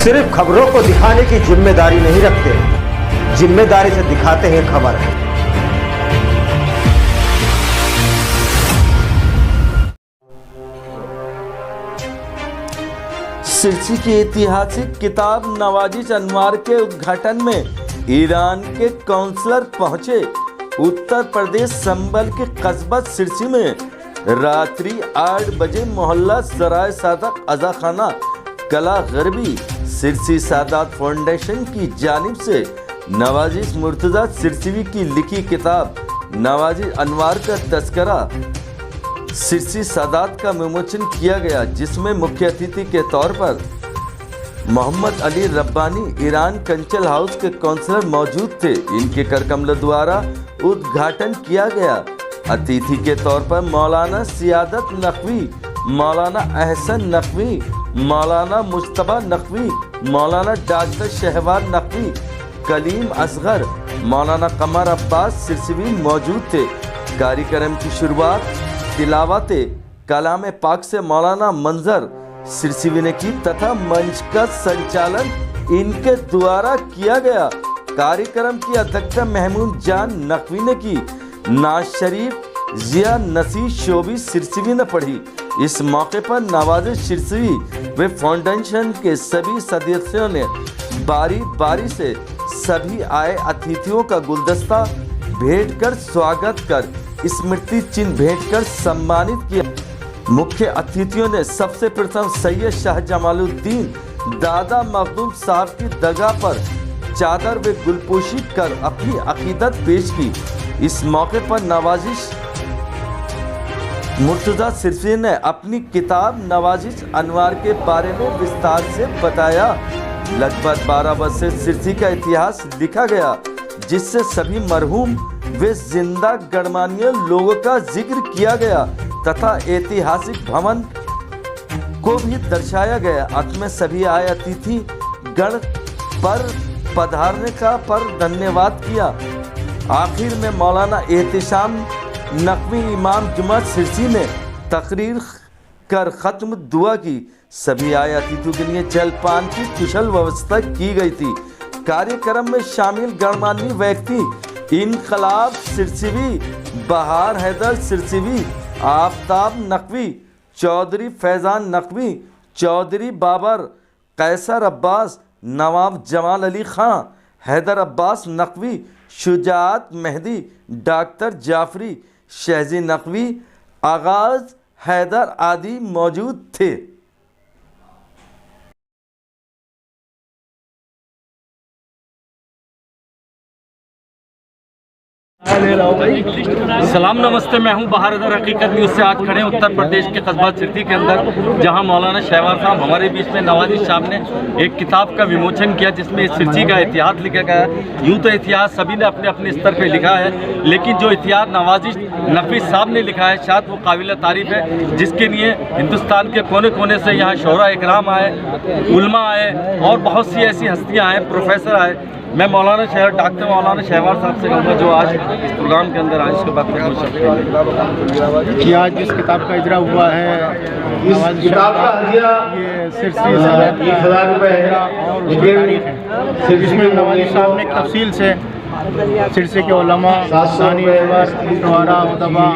सिर्फ खबरों को दिखाने की जिम्मेदारी नहीं रखते, जिम्मेदारी से दिखाते हैं खबर। सिरसी की ऐतिहासिक किताब नवाजिश अनवार के उद्घाटन में ईरान के काउंसलर पहुंचे। उत्तर प्रदेश संबल के कस्बा सिरसी में रात्रि 8 बजे मोहल्ला सराय सादत अज़ाखाना कला गरबी सिरसी सादात फाउंडेशन की जानिब से नवाजिश मुर्तज़ा सिरसीवी की लिखी किताब नवाजिश अनवार का तस्करा सिरसी सादात का विमोचन किया गया, जिसमें मुख्य अतिथि के तौर पर मोहम्मद अली रब्बानी ईरान कंचल हाउस के काउंसलर मौजूद थे। इनके करकमल द्वारा उद्घाटन किया गया। अतिथि के तौर पर मौलाना सियादत नकवी, मौलाना अहसन नकवी, मौलाना मुस्तफा नकवी, मौलाना डॉक्टर शहबाज नकवी, कलीम असगर, मौलाना कमर अब्बास सिरसीवी मौजूद थे। कार्यक्रम की शुरुआत तिलावत कलाम पाक से मौलाना मंजर सिरसीवी ने की तथा मंच का संचालन इनके द्वारा किया गया। कार्यक्रम की अध्यक्षता महमूद जान नकवी ने की। नाज शरीफ जिया नसी शोबी सिरसीवी ने पढ़ी। इस मौके पर नवाजिश सिरसीवी व फाउंडेशन के सभी सदस्यों ने बारी बारी से सभी आए अतिथियों का गुलदस्ता भेंट कर स्वागत कर स्मृति चिन्ह भेंट कर सम्मानित किया। मुख्य अतिथियों ने सबसे प्रथम सैयद शाह जमालुद्दीन दादा मखदूम साहब की दरगाह पर चादर व गुलपोशी कर अपनी अकीदत पेश की। इस मौके पर नवाजिश मुर्तज़ा सिरसी ने अपनी किताब नवाजिश अनवार के बारे में विस्तार से बताया। लगभग 12 वर्ष से सिरसी का इतिहास लिखा गया, जिससे सभी मरहूम वे जिंदा गणमान्य लोगों का जिक्र किया गया तथा ऐतिहासिक भवन को भी दर्शाया गया। अंत में सभी आए अतिथि गण पर पधारने का पर धन्यवाद किया। आखिर में मौलाना एहतिशाम नकवी इमाम जुमा सिरसी ने तकरीर कर ख़त्म दुआ की। सभी आए अतिथियों के लिए जलपान की कुशल व्यवस्था की गई थी। कार्यक्रम में शामिल गणमान्य व्यक्ति इनकलाब सिरसीवी, बहार हैदर सिरसीवी, आफ्ताब नकवी, चौधरी फैज़ान नकवी, चौधरी बाबर, कैसर अब्बास, नवाब जमाल अली खां, हैदर अब्बास नकवी, शुजात मेहदी, डॉक्टर जाफरी, शहजी नकवी, आगाज हैदर आदि मौजूद थे। सलाम नमस्ते, मैं हूं बहार हैदर हकीकत न्यूज़ से। आज खड़े हैं उत्तर प्रदेश के कस्बा सिरसी के अंदर, जहां मौलाना शहबाज साहब हमारे बीच में नवाजिश साहब ने एक किताब का विमोचन किया, जिसमें सिरसी का इतिहास लिखा गया है। यूँ तो इतिहास सभी ने अपने अपने स्तर पे लिखा है, लेकिन जो इतिहास नवाजिश नकवी साहब ने लिखा है शायद वो काबिल तारीफ़ है, जिसके लिए हिंदुस्तान के कोने कोने से यहाँ शोहरा इकराम आए, उलमा आए और बहुत सी ऐसी हस्तियाँ आए, प्रोफेसर आए। मैं डॉक्टर मौलाना शहबाज साहब से कहूँगा जो आज इस प्रोग्राम के अंदर आज इसके बाद कि आज जिस किताब का इजरा हुआ है ये सिरसी जिसमें नवाजिश साहब ने तफसील से सिरसी के उलमा, सानी उदबा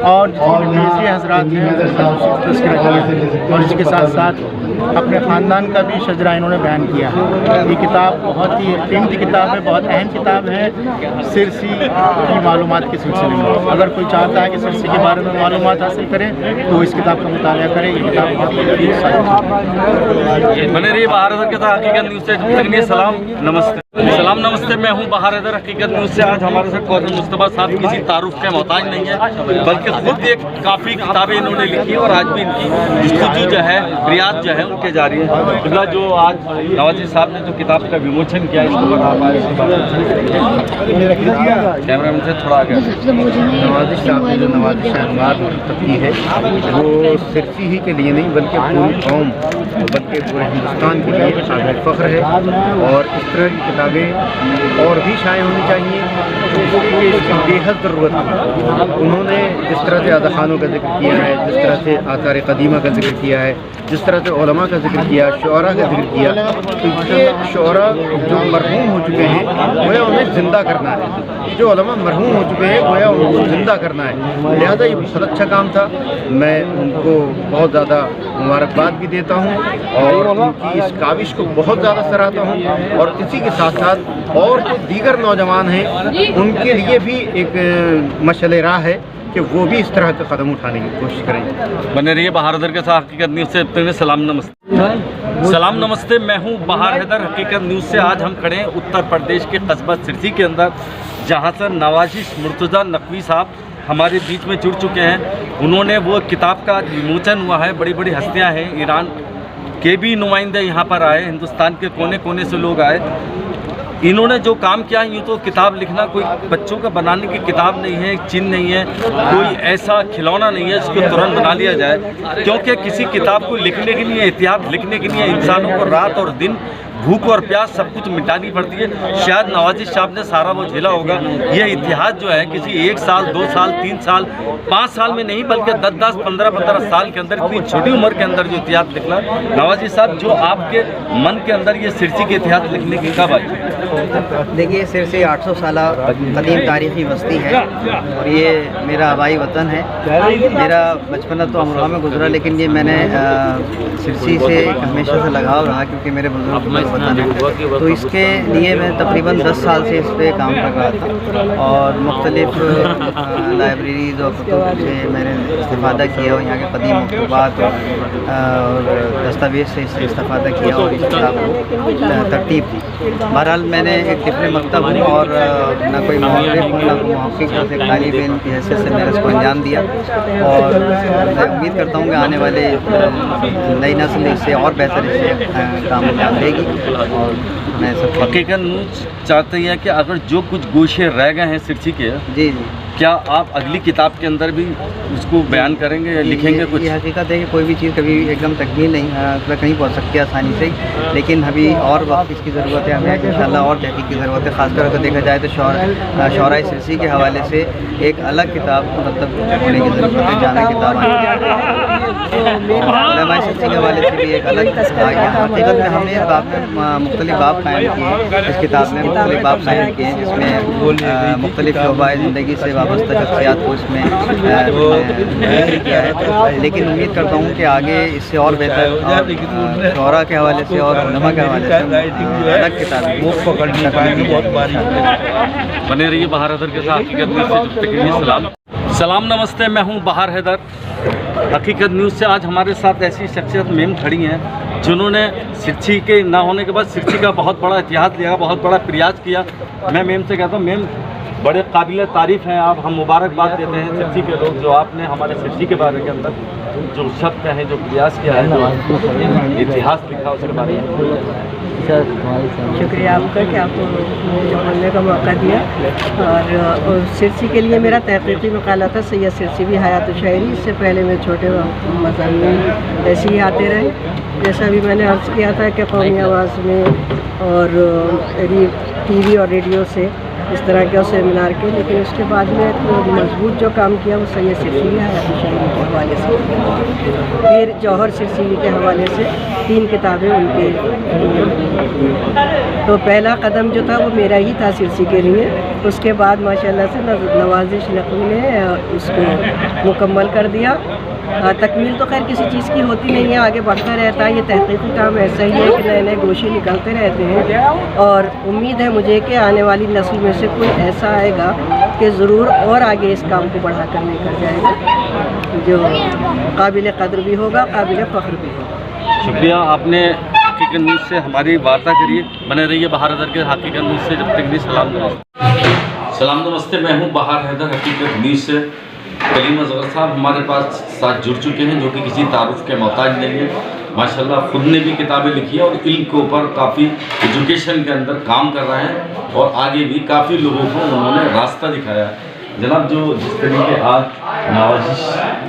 और जितने हजरात हैं तज़किरा किया और इसके साथ साथ अपने ख़ानदान का भी शजरा इन्होंने बयान किया। ये किताब बहुत ही कीमती किताब है, बहुत अहम किताब है सिरसी की मालूमात के सिलसिले में। अगर कोई चाहता है कि सिरसी के बारे में मालूमात हासिल करें तो इस किताब का मुताला करें। ये किताब बहुत ही बने रही बहार हैदर के साथ हकीकत न्यूज़ से। सलाम नमस्ते, मैं हूं बहार हैदर हकीकत न्यूज़ से। आज हमारे साथ कौसर मुस्तफा साहब किसी तारुफ के मोहताज नहीं है, बल्कि खुद एक काफ़ी किताबें इन्होंने लिखी और आज भी इनकी जस्तजू जो है, रियाज जो है उनके जारी है। जो आज नवाजिश साहब ने जो किताब का विमोचन किया, इसको बता पाए कैमरामैन से थोड़ा आगे। नवाजिश साहब ने जो नवाजिश अनवार की है वो सिरसी ही के लिए नहीं बल्कि पूरी कौम बल्कि पूरे हिंदुस्तान के लिए काबिल फ़ख्र है। और इस तरह की किताबें और भी शाये होनी चाहिए, इसकी बेहद ज़रूरत है। उन्होंने जिस तरह से आदा खानों का जिक्र किया है, जिस तरह से आसार कदीमा का जिक्र किया है, जिस तरह से उलमा का जिक्र किया, शुअरा का जिक्र किया, तो ये शुअरा जो मरहूम हो चुके हैं गोया उन्हें ज़िंदा करना है, जो उलमा मरहूम हो चुके हैं गोया उनको ज़िंदा करना है। लिहाजा ये बहुत अच्छा काम था, मैं उनको बहुत ज़्यादा मुबारकबाद भी देता हूँ और उनकी इस काविश को बहुत ज़्यादा सराहता हूँ। और इसी के साथ साथ और जो दीगर नौजवान हैं उनके लिए भी एक मशअल राह है कि वो भी इस तरह का कदम उठाने की कोशिश करें। बने रहिए बहार हैदर के साथ हकीकत न्यूज़ से। सलाम नमस्ते। सलाम नमस्ते, मैं हूं बहार हैदर हकीकत न्यूज़ से। आज हम खड़े हैं उत्तर प्रदेश के कस्बा सिरसी के अंदर, जहां से नवाजिश मुर्तज़ा नकवी साहब हमारे बीच में जुड़ चुके हैं। उन्होंने वो किताब का विमोचन हुआ है। बड़ी बड़ी हस्तियाँ हैं, ईरान के भी नुमाइंदे यहाँ पर आए, हिंदुस्तान के कोने कोने से लोग आए। इन्होंने जो काम किया, यूँ तो किताब लिखना कोई बच्चों का बनाने की किताब नहीं है, एक चिन्ह नहीं है, कोई ऐसा खिलौना नहीं है जिसको तुरंत बना लिया जाए, क्योंकि किसी किताब को लिखने के लिए, इतिहास लिखने के लिए इंसानों को रात और दिन, भूख और प्यास सब कुछ मिटानी पड़ती है। शायद नवाजिश साहब ने सारा वो झेला होगा। यह इतिहास जो है किसी 1 साल, 2 साल, 3 साल, 5 साल में नहीं, बल्कि 10-10, 15-15 साल के अंदर, इतनी छोटी उम्र के अंदर जो इतिहास निकला। नवाजिश साहब, जो आपके मन के अंदर ये सिरसी के इतिहास लिखने की कब आई? देखिए, सिरसी 800 साल कदीम तारीख़ी बस्ती है और ये मेरा आबाई वतन है। मेरा बचपना तो अमरोहा में गुजरा, लेकिन ये मैंने सिरसी से हमेशा से लगाव रहा, क्योंकि मेरे बुजुर्ग वतन है। तो इसके लिए मैं तकरीबन 10 साल से इस पर काम कर रहा था और मुख्तलिफ लाइब्रेरीज़ और कुतुब से मैंने इस्तेफ़ादा किया और यहाँ के कदीम मकतूबात और दस्तावेज़ से इस्तेफ़ादा किया और इस किताब को तरतीब दी। बहरहाल मैंने एक टिफल मकतब हूँ और ना कोई मुहर्रिर हूँ, ना कोई मुहक्किक, बस एक तालिब इल्म की हैसियत से मैंने इसको अंजाम दिया और मैं उम्मीद करता हूँ कि आने वाले नई नस्ल इससे और बेहतर इससे काम अंजाम देगी। और मैं सब हकीकत न्यूज़ चाहते हैं कि अगर जो कुछ गोशे रह गए हैं सिरसी के, जी जी, क्या आप अगली किताब के अंदर भी उसको बयान करेंगे या लिखेंगे कुछ? ये हकीकत है कि कोई भी चीज़ कभी एकदम तकमील नहीं कहीं पहुँच सकती है आसानी से, लेकिन अभी और वक्त इसकी ज़रूरत है। हमें इंशाल्लाह और तहकीक की ज़रूरत है। ख़ासकर अगर देखा जाए तो शौराए सिरसी के हवाले से एक अलग किताब मतलब होने की ज़रूरत है। जाना किताब उलमाए सिरसी के हवाले से भी एक अलग हकीकत में हमने बाब में मुख्तलिफ बाब कायम किए। इस किताब में मुख्तलिफ बाब कायम किए हैं जिसमें मुख्तलिफ शोबाए ज़िंदगी से वाबस्ता शख्सियात को इसमें जिक्र किया है। लेकिन उम्मीद करता हूँ कि आगे इससे और बेहतर शौरा के हवाले से और उलमा के हवाले से अलग किताब बने रहिए बहार हैदर के साथ हकीकत न्यूज़ से। सलाम सलाम नमस्ते, मैं हूं बहार हैदर हकीकत न्यूज़ से। आज हमारे साथ ऐसी शख्सियत मेम खड़ी हैं जिन्होंने सिरसी के ना होने के बाद सिरसी का बहुत बड़ा इतिहास लिया, बहुत बड़ा प्रयास किया। मैं मेम से कहता हूँ, मेम बड़े काबिल तारीफ़ हैं आप, हम मुबारकबाद देते हैं सिरसी के लोग, जो आपने हमारे सिरसी के बारे के अंदर जो शब्द है, जो प्रयास किया है, जो इतिहास लिखा उसके बारे में। शुक्रिया आपका कि आपको मुझे बोलने का मौका दिया। और सिरसी के लिए मेरा तहक़ीक़ी मक़ाला था सैयद सिरसी भी हयात शायरी। इससे पहले मैं छोटे मज़ामीन ऐसे ही आते रहे, जैसा भी मैंने अर्ज़ किया था कि कौमी आवाज़ में और TV और रेडियो से इस तरह के सेमिनार के। लेकिन उसके बाद में तो मजबूत जो काम किया वो सैयद सिरसी हयात शायरी के हवाले से, फिर जौहर सिरसी के हवाले से 3 किताबें उनके। तो पहला कदम जो था वो मेरा ही था सिरसी के लिए। उसके बाद माशाल्लाह से नवाजिश नकवी ने उसको मुकम्मल कर दिया। तकमील तो खैर किसी चीज़ की होती नहीं है, आगे बढ़ता रहता है। ये तहक़ीक़ी काम ऐसा ही है कि नए नए गोशे निकलते रहते हैं और उम्मीद है मुझे कि आने वाली नस्ल में से कोई ऐसा आएगा कि ज़रूर और आगे इस काम को बढ़ा कर लेकर जाएगा, जो काबिल कदर भी होगा, काबिल फ़ख्र भी होगा। शुक्रिया, आपने हकीकत न्यूज़ से हमारी वार्ता करिए। बने रहिए बहार हैदर के हकीकत न्यूज़ से। जब तक नहीं, सलाम नमस्ते। सलाम नमस्ते, मैं हूँ बहार हैदर हकीकत न्यूज़ से। कलीम अज़हर साहब हमारे पास साथ जुड़ चुके हैं, जो कि किसी तारुफ के मोहताज नहीं है। माशाल्लाह खुद ने भी किताबें लिखी है और इल्म के ऊपर काफ़ी एजुकेशन के अंदर काम कर रहे हैं और आगे भी काफ़ी लोगों को उन्होंने रास्ता दिखाया है। जनाब, जो जिस तरीके आज नवाजी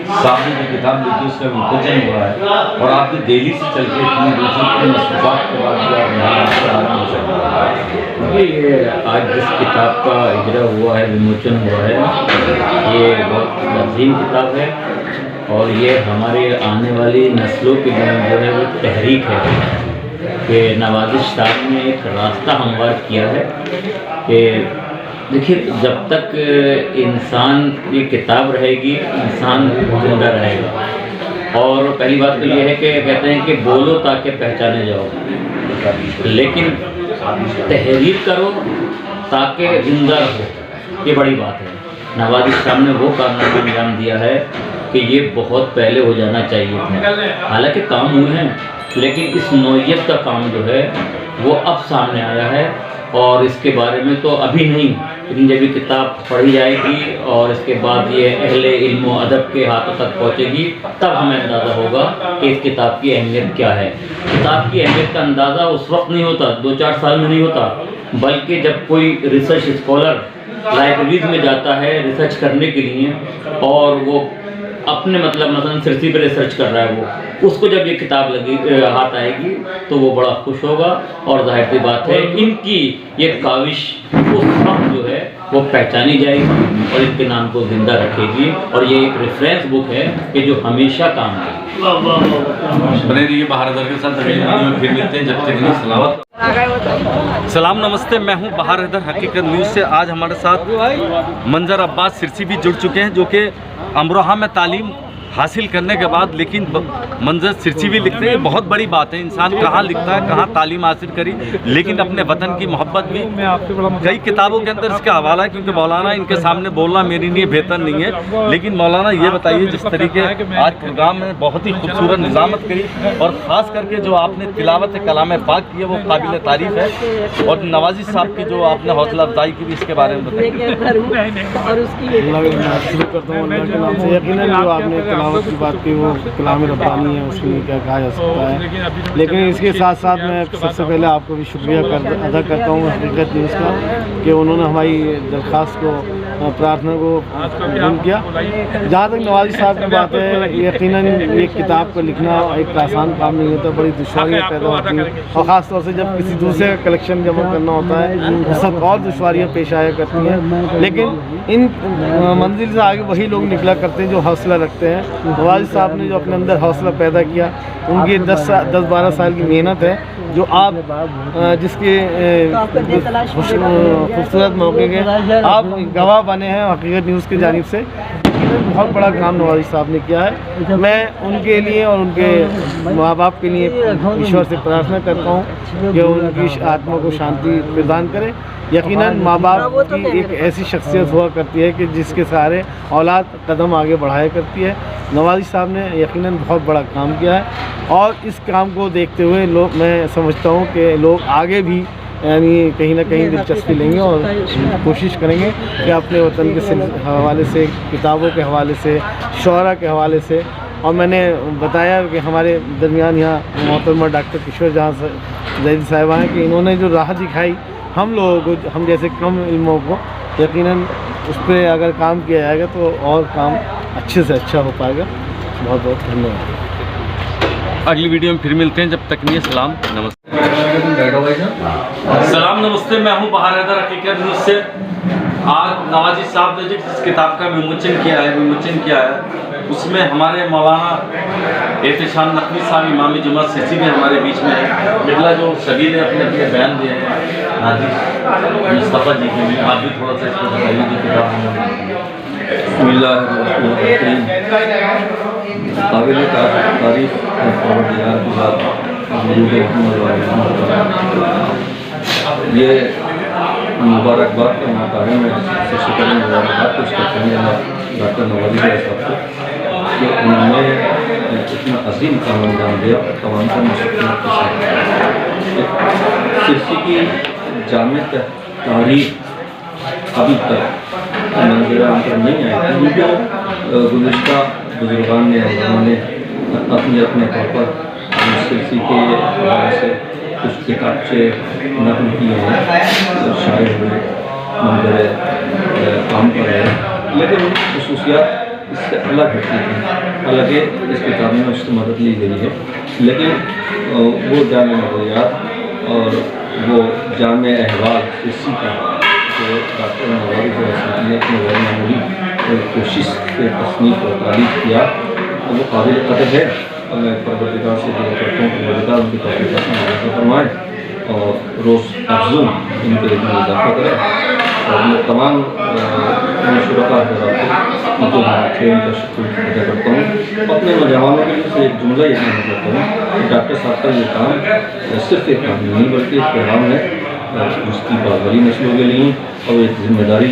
साहब ने जो किताब लिखी उसका विमोचन हुआ है और आपने दिल्ली से चल के इतनी दूसरी मसरूफात के बाद जो आप यहाँ आराम हो सकते ये आज जिस किताब का इजरा हुआ है, विमोचन हुआ है, ये बहुत अजीम किताब है और ये हमारे आने वाली नस्लों के लिए जो है वो तहरीक है कि नवाजिश साहब ने एक रास्ता हमवार किया है कि देखिए, जब तक इंसान ये किताब रहेगी इंसान जिंदा रहेगा। और पहली बात तो ये है कि कहते हैं कि बोलो ताकि पहचाने जाओ, लेकिन तहरीर करो ताकि जिंदा रहो, ये बड़ी बात है। नवाजिश साहब ने वो कारनामा अंजाम दिया है कि ये बहुत पहले हो जाना चाहिए था। हालांकि काम हुए हैं, लेकिन इस नौइयत का काम जो है वो अब सामने आया है और इसके बारे में तो अभी नहीं, लेकिन जब ये किताब पढ़ी जाएगी और इसके बाद ये अहले इल्म व अदब के हाथों तक पहुँचेगी तब हमें अंदाज़ा होगा कि इस किताब की अहमियत क्या है। किताब की अहमियत का अंदाज़ा उस वक्त नहीं होता, 2-4 साल में नहीं होता, बल्कि जब कोई रिसर्च स्कॉलर लाइब्रेरीज में जाता है रिसर्च करने के लिए और वो अपने मतलब मसलन सिरसी पर रिसर्च कर रहा है, वो उसको जब ये किताब लगी हाथ आएगी तो वो बड़ा खुश होगा और जाहिर सी बात है इनकी ये काविश उस वक्त जो है वो पहचानी जाएगी और इनके नाम को जिंदा रखेगी और ये एक रेफरेंस बुक है कि जो हमेशा काम करेगी। बने रहिए बहार हैदर के साथ, अगली वीडियो में फिर मिलते हैं, जब तक नहीं सलामत। सलाम नमस्ते, मैं हूं बहार हैदर हकीकत न्यूज़ से। आज हमारे साथ मंजर अब्बास सिरसी भी जुड़ चुके हैं जो कि अमरोहा में तालीम हासिल करने के बाद लेकिन मंजर सिरसी भी लिखते हैं। बहुत बड़ी बात है, इंसान कहाँ लिखता है, कहाँ तालीम हासिल करी, लेकिन अपने वतन की मोहब्बत भी कई किताबों के अंदर इसका हवाला है। क्योंकि मौलाना इनके सामने बोलना मेरे लिए बेहतर नहीं है, लेकिन मौलाना ये बताइए जिस तरीके आज प्रोग्राम में बहुत ही खूबसूरत निज़ामत करी और ख़ास करके जो आपने तिलावत कलाम पाक की है वो काबिल तारीफ़ है और नवाजी साहब की जो आपने हौसला अफजाई की भी इसके बारे में बताइए। शुरू करता हूँ अल्लाह के नाम से। यकीनन जो आपने तिलावत की बात की वो कलाम रब्बानी है, उसके लिए क्या कहा जा सकता है। लेकिन इसके साथ साथ मैं सबसे पहले आपको भी शुक्रिया अदा करता हूँ हकीकत न्यूज़ का कि उन्होंने हमारी दरख्वास्त को प्रार्थना को कबूल किया। जहाँ तक नवाजी साहब की बात है, यकीनन एक किताब को लिखना एक आसान काम नहीं होता, बड़ी दुश्वारियाँ पैदा होती हैं और ख़ास तौर से जब किसी दूसरे का कलेक्शन जमा करना होता है तो सब और दुश्वारियाँ पेश आया करती हैं। लेकिन इन मंजिल से आगे वही लोग निकला करते हैं जो हौसला रखते हैं। नवाजी साहब ने जो अपने अंदर हौसला पैदा किया, उनकी 10-12 साल की मेहनत है जो आप जिसके खूबसूरत मौके के आप गवाह बने हैं हकीकत न्यूज़ की जानिब से। बहुत बड़ा काम नवाजी साहब ने किया है। मैं उनके लिए और उनके माँ बाप के लिए ईश्वर से प्रार्थना करता हूँ कि उनकी आत्मा को शांति प्रदान करे। यकीनन माँ बाप की एक ऐसी शख्सियत हुआ करती है कि जिसके सहारे औलाद कदम आगे बढ़ाया करती है। नवाजी साहब ने यकीनन बहुत बड़ा काम किया है और इस काम को देखते हुए लोग, मैं समझता हूँ कि लोग आगे भी यानी कहीं ना कहीं दिलचस्पी लेंगे और कोशिश करेंगे कि अपने वतन के हवाले से, किताबों के हवाले से, शौरा के हवाले से। और मैंने बताया कि हमारे दरमियान यहाँ मोहतरमा डॉक्टर किशोर जहाँ जैदी साहिबा हैं कि इन्होंने जो राह दिखाई हम लोगों को, हम जैसे कम इल्मों को, यकीनन उस पर अगर काम किया जाएगा तो और काम अच्छे से अच्छा हो पाएगा। बहुत बहुत धन्यवाद। अगली वीडियो में फिर मिलते हैं, जब तक नहीं सलाम नमस्ते। सलाम नमस्ते, मैं हूं बहार हैदर हकीकत न्यूज़ से। आज नवाजी साहब ने जिस किताब का विमोचन किया है उसमें हमारे मौलाना एहतशाम नकवी साहब इमाम जुमा सिरसी भी हमारे बीच में है। बिरला जो सभी ने अपने अपने बयान दिए हैं नाज़िर मुस्तफ़ा जी के लिए, आप भी थोड़ा सा इसको बताइए जो किताब काबिल तारीफ परवरदिगार की बात ये मुबारकबाद के मौका है। मैं सबसे पहले मुबारकबाद पेश करता हूँ डॉक्टर नवाजी साहब को कि उन्होंने इतना अजीम काम अंजाम दिया और तमाम तर मुश्किलों के साथ सिरसी की जामे तारीख अभी तक मंजर आम पर नहीं आई थी, क्योंकि गुज़िश्ता बुजुर्गान ने उन्होंने अपने अपने तौर पर सिरसी के हवाले से कुछ किताबचे नकल किए हैं, शायद हुए मंजर काम पर है। लेकिन उनकी खसूसियात इससे अलग होती हैं। हालांकि इस किताब में उससे मदद ली गई है, लेकिन वो जामे नज़रियात और वो जामे अहवाल इसी का जो डॉक्टर नवाज़ी ने अपने गैर मामूली कोशिश से तस्नीफ और तारीफ किया, वो काबिल कदर है। और मैं परवरदिगार से दुआ करता हूँ कि परवरदिगार उनकी तौफीक़ से मुआफ़ फरमाए और रोज़ अफ़ज़ल इनके इल्म में इजाफ़ा करे। और मैं तमाम शुरका हज़रात जो थे उनका शुक्र अदा करता हूँ। अपने नौजवानों के लिए से एक जुमला ये कहना चाहता हूँ कि डॉक्टर साहब का ये काम सिर्फ एक काम नहीं बल्कि एक पैगाम है उसकी बागली नस्लों के लिए, और एक जिम्मेदारी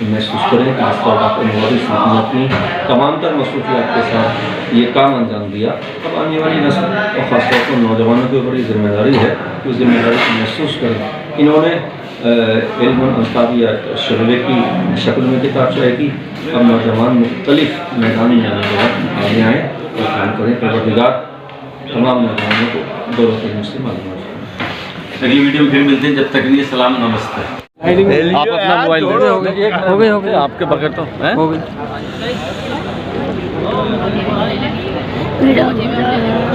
महसूस करें कि जिस तरह डॉक्टर नवाज़ी साहब ने अपनी तमाम तर मसरूफियात के साथ ये काम अंजाम दिया, अब आने वाली नस्ल और ख़ासतौर पर नौजवानों के ऊपर ये जिम्मेदारी है कि उस जिम्मेदारी को महसूस करें। इन्होंने इल्म अंसाबियत शरवे की शक्ल में किताब शाये की। अब नौजवान मुख्तलिफ मैदान में आगे आएँ और काम करें। परवरदिगार तमाम नौजवानों को दौलत इल्म से मालूम। अगली वीडियो में फिर मिलते हैं, जब तक के लिए सलाम नमस्ते। आप अपना मोबाइल हो गए आपके बगैर तो हो गए।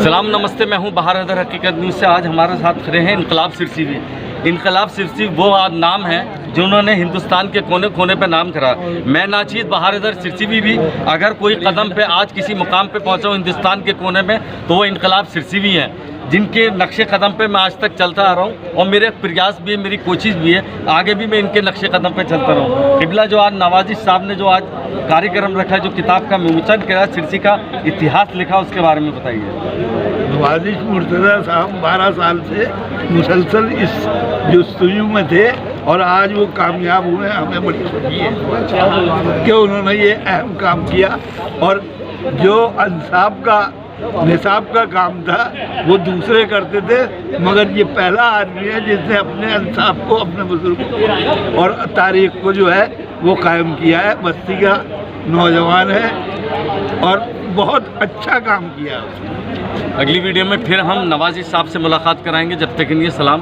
सलाम नमस्ते, मैं हूं बहार हैदर हकीकत न्यूज़ से। आज हमारे साथ खड़े हैं इनकलाब सिरसीवी। इनकलाब सिरसी वो नाम है जिन्होंने हिंदुस्तान के कोने कोने पे नाम करा। मैं नाचीज़ बहार हैदर सिरसीवी भी अगर कोई कदम पे आज किसी मुकाम पे पहुंचा हूँ हिंदुस्तान के कोने में, तो वो इनकलाब सिरसीवी हैं, जिनके नक्शे कदम पे मैं आज तक चलता आ रहा हूँ। और मेरे प्रयास भी है, मेरी कोशिश भी है, आगे भी मैं इनके नक्शे कदम पे चलता रहूँ। किबला जो आज नवाज़ी साहब ने जो आज कार्यक्रम रखा, जो किताब का विमोचन किया, सिरसी का इतिहास लिखा, उसके बारे में बताइए। नवाज़ी मुर्तज़ा साहब 12 साल से मुसलसल इस जस्तजू में थे और आज वो कामयाब हुए। हमें बड़ी खुशी है कि उन्होंने ये अहम काम किया। और जो इंसाफ का निसाब का काम था वो दूसरे करते थे, मगर ये पहला आदमी है जिसने अपने इंसाफ को, अपने बुजुर्ग और तारीख को जो है वो कायम किया है। बस्ती का नौजवान है और बहुत अच्छा काम किया। अगली वीडियो में फिर हम नवाज़ी साहब से मुलाकात कराएंगे, जब तक के लिए सलाम।